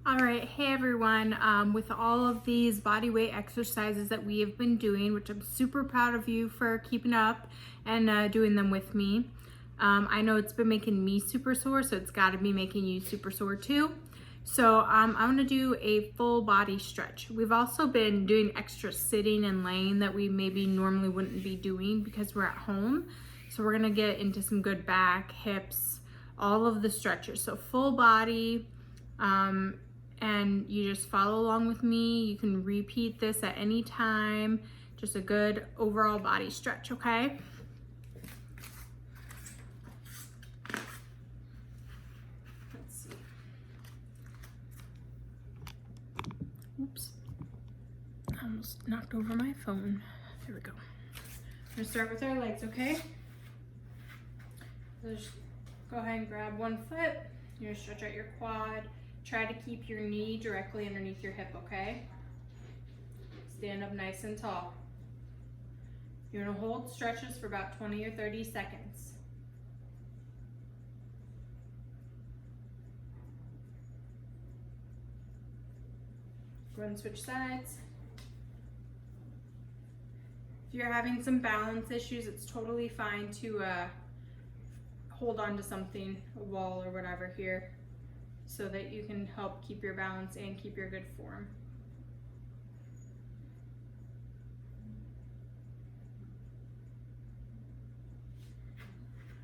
All right, hey everyone. With all of these body weight exercises that we have been doing, which I'm super proud of you for keeping up and doing them with me. I know it's been making me super sore, so it's got to be making you super sore too. So I'm gonna do a full body stretch. We've also been doing extra sitting and laying that we maybe normally wouldn't be doing because we're at home. So we're gonna get into some good back, hips, all of the stretches. So full body. And you just follow along with me. You can repeat this at any time. Just a good overall body stretch, okay? Let's see. Oops. I almost knocked over my phone. There we go. We're gonna start with our legs, okay? So just go ahead and grab one foot. You're gonna stretch out your quad. Try to keep your knee directly underneath your hip, okay? Stand up nice and tall. You're gonna hold stretches for about 20 or 30 seconds. Go ahead and switch sides. If you're having some balance issues, it's totally fine to hold on to something, a wall or whatever here, so that you can help keep your balance and keep your good form.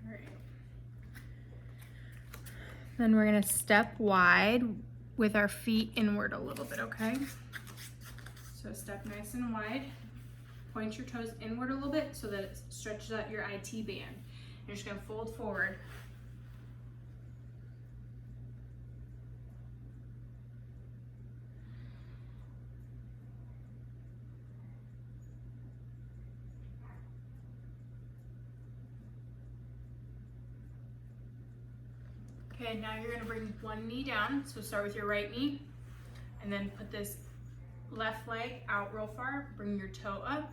All right. Then we're gonna step wide with our feet inward a little bit, okay? So step nice and wide. Point your toes inward a little bit so that it stretches out your IT band. You're just gonna fold forward. Okay, now you're gonna bring one knee down. So start with your right knee and then put this left leg out real far. Bring your toe up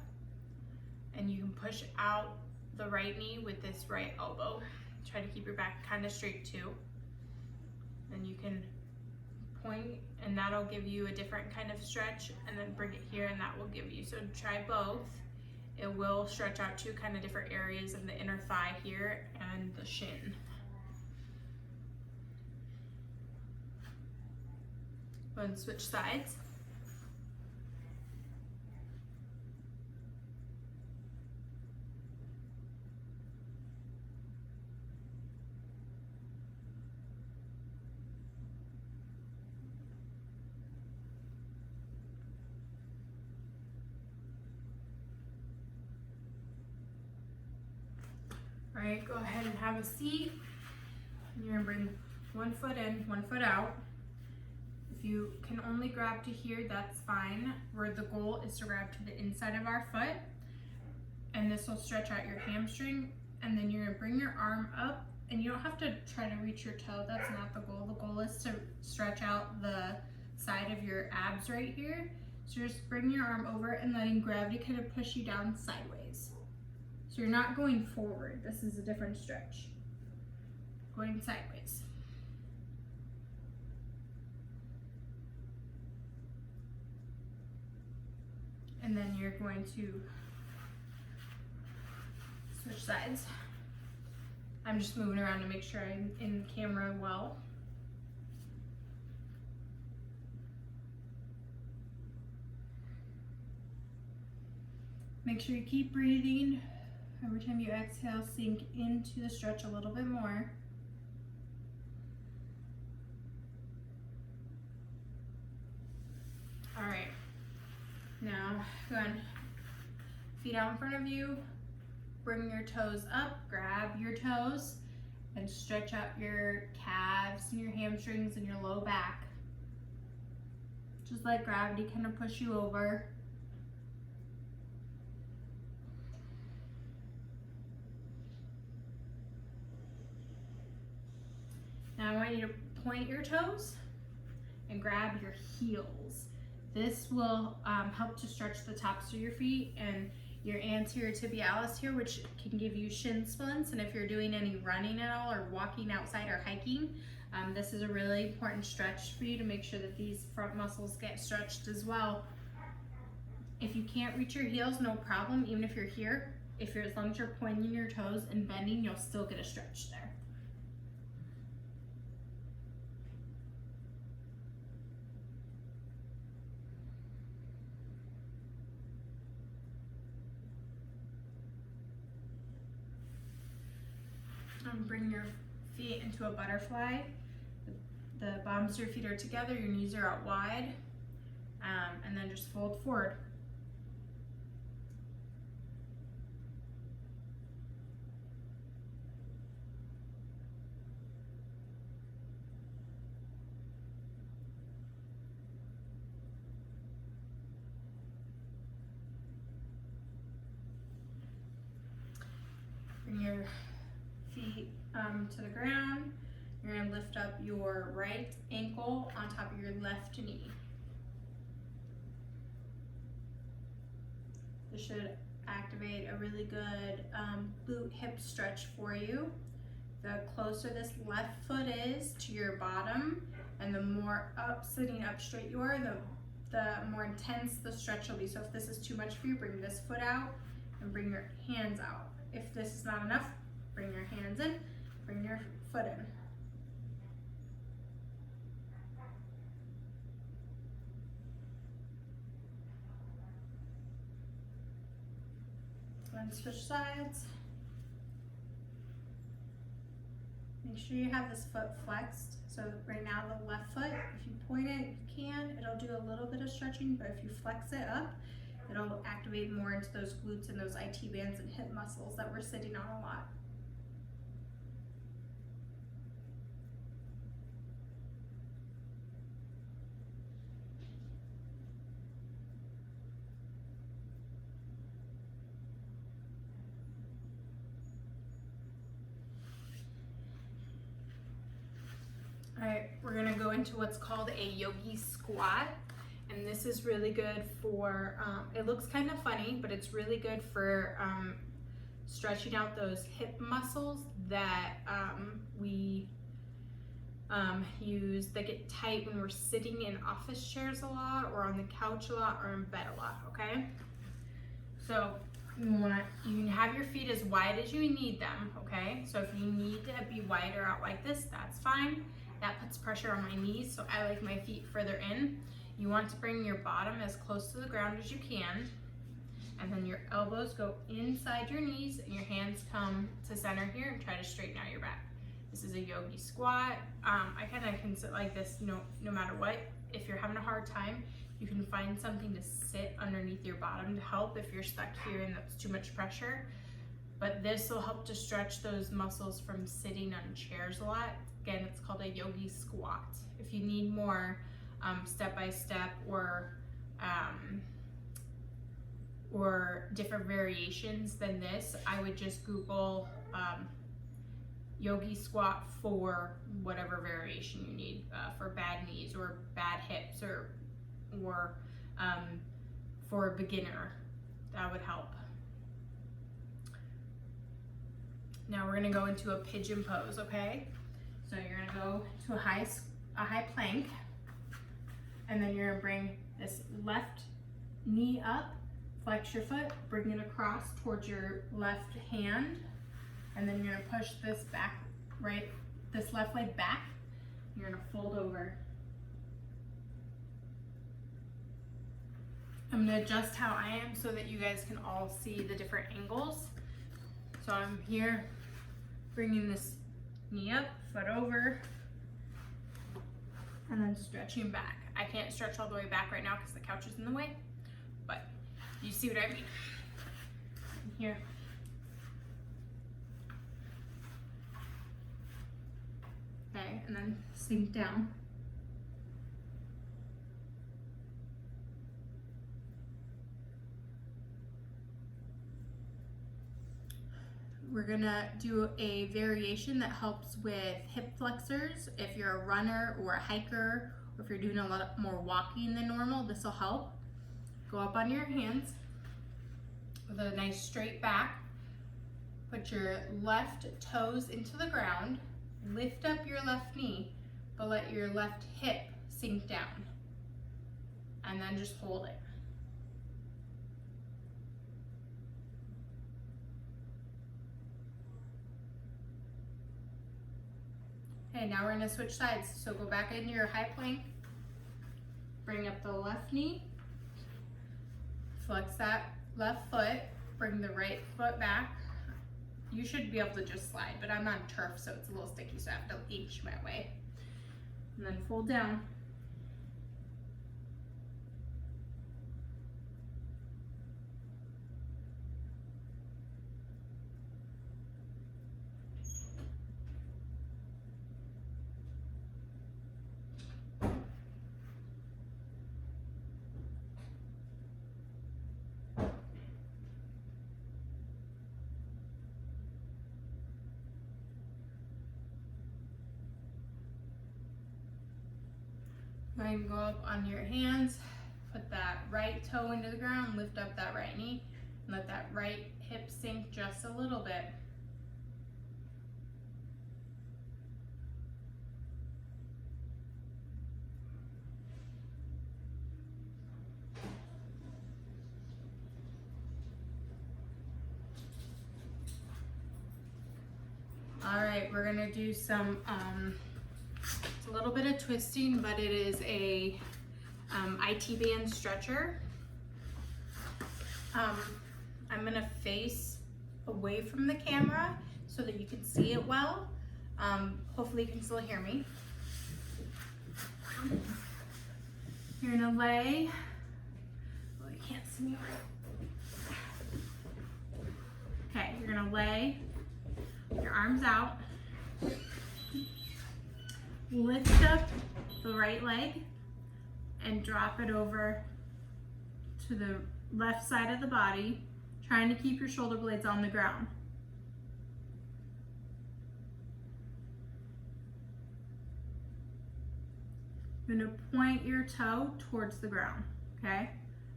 and you can push out the right knee with this right elbow. Try to keep your back kind of straight too. And you can point and that'll give you a different kind of stretch, and then bring it here and that will give you. So try both. It will stretch out to kind of different areas of the inner thigh here and the shin. Go ahead and switch sides. All right, go ahead and have a seat. You're gonna bring one foot in, one foot out. If you can only grab to here, that's fine. Where the goal is to grab to the inside of our foot, and this will stretch out your hamstring. And then you're gonna bring your arm up, and you don't have to try to reach your toe. That's not the goal. The goal is to stretch out the side of your abs right here. So just bring your arm over and letting gravity kind of push you down sideways. So you're not going forward. This is a different stretch. Going sideways. And then you're going to switch sides. I'm just moving around to make sure I'm in camera well. Make sure you keep breathing. Every time you exhale, sink into the stretch a little bit more. All right. Now, go ahead, feet out in front of you, bring your toes up, grab your toes, and stretch out your calves and your hamstrings and your low back. Just let gravity kind of push you over. Now I want you to point your toes and grab your heels. This will help to stretch the tops of your feet and your anterior tibialis here, which can give you shin splints. And if you're doing any running at all or walking outside or hiking, This is a really important stretch for you to make sure that these front muscles get stretched as well. If you can't reach your heels, no problem. Even if you're here, as long as you're pointing your toes and bending, you'll still get a stretch there. Bring your feet into a butterfly. The bottoms of your feet are together, your knees are out wide, and then just fold forward. Bring your feet to the ground. You're going to lift up your right ankle on top of your left knee. This should activate a really good glute hip stretch for you. The closer this left foot is to your bottom, and the more sitting up straight you are, the more intense the stretch will be. So if this is too much for you, bring this foot out and bring your hands out. If this is not enough, bring your hands in, bring your foot in. And switch sides. Make sure you have this foot flexed. So right now the left foot, if you point it, you can. It'll do a little bit of stretching, but if you flex it up, it'll activate more into those glutes and those IT bands and hip muscles that we're sitting on a lot. All right, we're gonna go into what's called a yogi squat. And this is really good for, it looks kind of funny, but it's really good for stretching out those hip muscles that we use that get tight when we're sitting in office chairs a lot, or on the couch a lot, or in bed a lot, okay? So you can have your feet as wide as you need them, okay? So if you need to be wider out like this, that's fine. That puts pressure on my knees, so I like my feet further in. You want to bring your bottom as close to the ground as you can, and then your elbows go inside your knees and your hands come to center here and try to straighten out your back. This is a yogi squat. I kind of can sit like this no matter what. If you're having a hard time, you can find something to sit underneath your bottom to help if you're stuck here and that's too much pressure. But this will help to stretch those muscles from sitting on chairs a lot. Again, it's called a yogi squat. If you need more step-by-step or different variations than this, I would just Google yogi squat for whatever variation you need, for bad knees or bad hips or for a beginner. That would help. Now we're gonna go into a pigeon pose, okay? So you're gonna go to a high plank, and then you're gonna bring this left knee up, flex your foot, bring it across towards your left hand, and then you're gonna push this back, this left leg back. You're gonna fold over. I'm gonna adjust how I am so that you guys can all see the different angles. So I'm here bringing this knee up, foot over, and then stretching back. I can't stretch all the way back right now because the couch is in the way, but you see what I mean. Here. Okay, and then sink down. We're gonna do a variation that helps with hip flexors. If you're a runner or a hiker, or if you're doing a lot more walking than normal, this will help. Go up on your hands with a nice straight back. Put your left toes into the ground. Lift up your left knee. but let your left hip sink down. And then just hold it. Okay, now we're gonna switch sides. So go back into your high plank, bring up the left knee, flex that left foot, bring the right foot back. You should be able to just slide, but I'm on turf, so it's a little sticky, so I have to inch my way. And then fold down. Now you can go up on your hands, put that right toe into the ground, lift up that right knee, and let that right hip sink just a little bit. All right, we're gonna do some, it's a little bit of twisting, but it is a IT band stretcher. I'm gonna face away from the camera so that you can see it well. Hopefully you can still hear me. You're gonna lay, oh, you can't see me right. Okay, you're gonna lay your arms out, lift up the right leg and drop it over to the left side of the body, trying to keep your shoulder blades on the ground. You're gonna point your toe towards the ground, okay?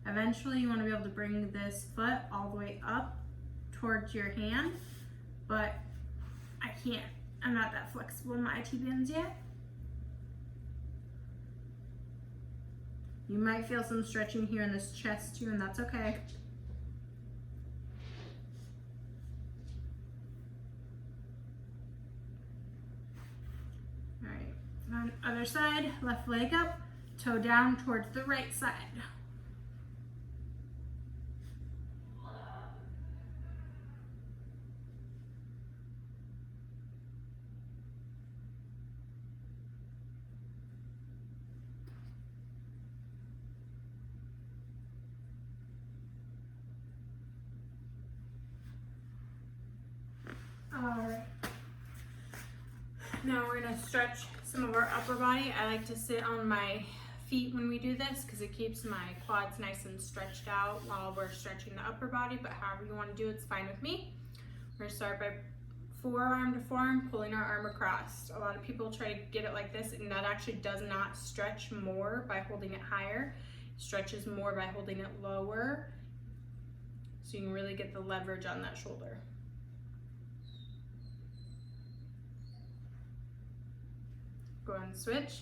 Eventually you wanna be able to bring this foot all the way up towards your hand, but I can't, I'm not that flexible in my IT bands yet. You might feel some stretching here in this chest too, and that's okay. All right, on the other side, left leg up, toe down towards the right side. Alright, now we're going to stretch some of our upper body. I like to sit on my feet when we do this because it keeps my quads nice and stretched out while we're stretching the upper body, but however you want to do it's fine with me. We're going to start by forearm to forearm, pulling our arm across. A lot of people try to get it like this, and that actually does not stretch more by holding it higher. It stretches more by holding it lower, so you can really get the leverage on that shoulder. Go ahead and switch.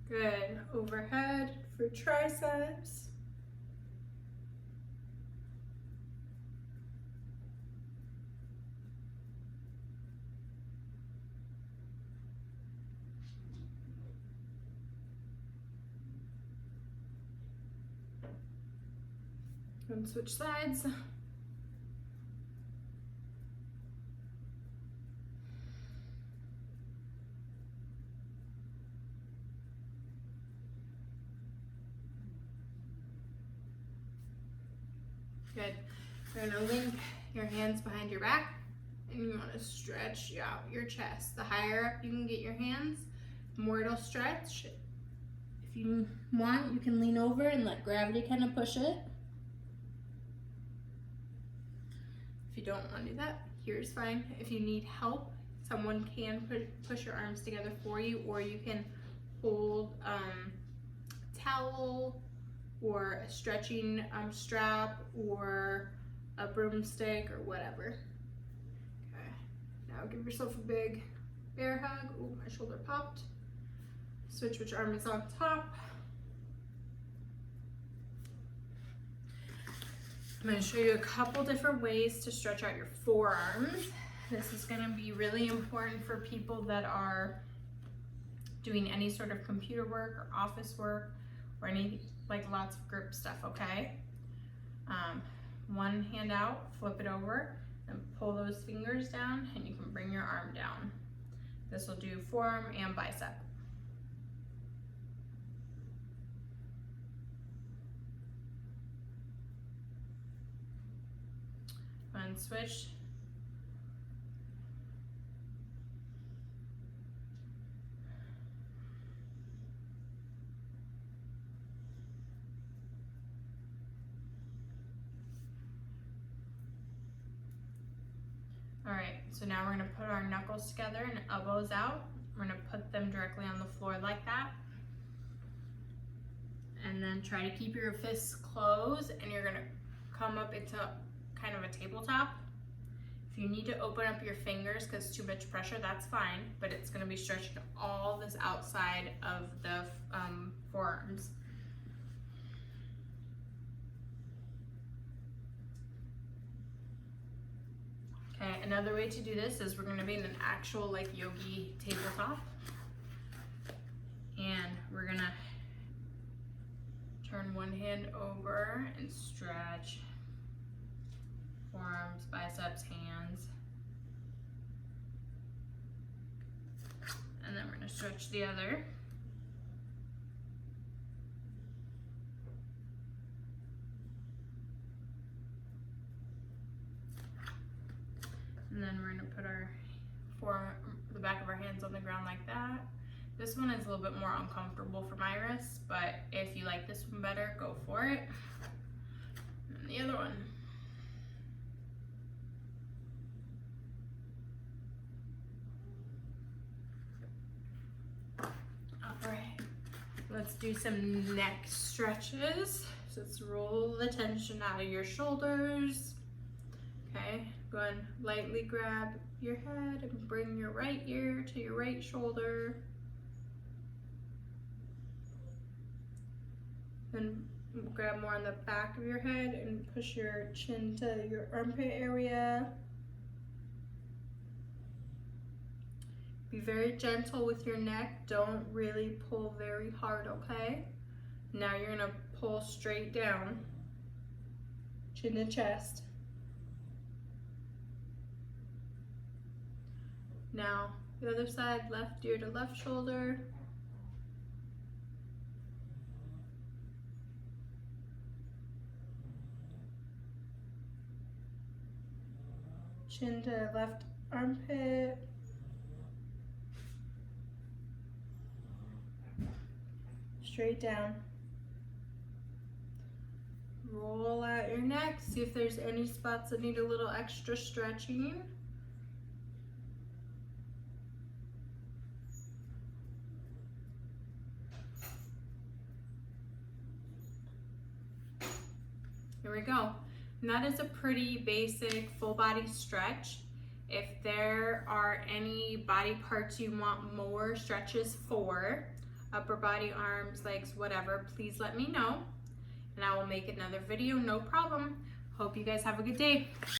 Good. Overhead for triceps. And switch sides. Good. You're gonna link your hands behind your back, and you want to stretch out your chest. The higher up you can get your hands, the more it'll stretch. If you want, you can lean over and let gravity kind of push it. If you don't want to do that, here's fine. If you need help, someone can push your arms together for you, or you can old towel or a stretching strap or a broomstick or whatever. Okay, now give yourself a big bear hug. Ooh, my shoulder popped. Switch which arm is on top. I'm going to show you a couple different ways to stretch out your forearms. This is going to be really important for people that are doing any sort of computer work or office work or any, like lots of grip stuff, okay? One hand out, flip it over, and pull those fingers down, and you can bring your arm down. This will do forearm and bicep. And switch. All right, so now we're gonna put our knuckles together and elbows out. We're gonna put them directly on the floor like that. And then try to keep your fists closed, and you're gonna come up into kind of a tabletop. If you need to open up your fingers because too much pressure, that's fine, but it's gonna be stretching all this outside of the forearms. Okay, another way to do this is we're gonna be in an actual like yogi tabletop. And we're gonna turn one hand over and stretch forearms, biceps, hands. And then we're gonna stretch the other. And then we're gonna put our the back of our hands on the ground like that. This one is a little bit more uncomfortable for my wrists, but if you like this one better, go for it. And the other one. All right, let's do some neck stretches. So let's roll the tension out of your shoulders. Okay, go ahead and lightly grab your head and bring your right ear to your right shoulder. Then grab more on the back of your head and push your chin to your armpit area. Be very gentle with your neck. Don't really pull very hard, okay? Now you're gonna pull straight down, chin to chest. Now, the other side, left ear to left shoulder. Chin to left armpit. Straight down. Roll out your neck. See if there's any spots that need a little extra stretching. Here we go. And that is a pretty basic full body stretch. If there are any body parts you want more stretches for, upper body, arms, legs, whatever, please let me know. And I will make another video, no problem. Hope you guys have a good day.